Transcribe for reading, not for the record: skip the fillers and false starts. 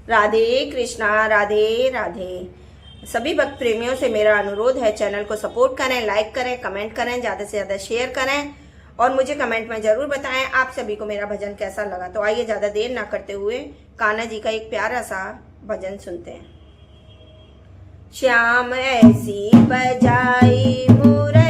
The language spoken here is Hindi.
राधे कृष्णा, राधे राधे। सभी भक्त प्रेमियों से मेरा अनुरोध है, चैनल को सपोर्ट करें, लाइक करें, कमेंट करें, ज़्यादा से ज़्यादा शेयर करें और मुझे कमेंट में ज़रूर बताएं आप सभी को मेरा भजन कैसा लगा। तो आइए ज़्यादा देर ना करते हुए कान्हा जी का एक प्यारा सा भजन सुनते हैं। श्याम ऐसी बजाई मुरली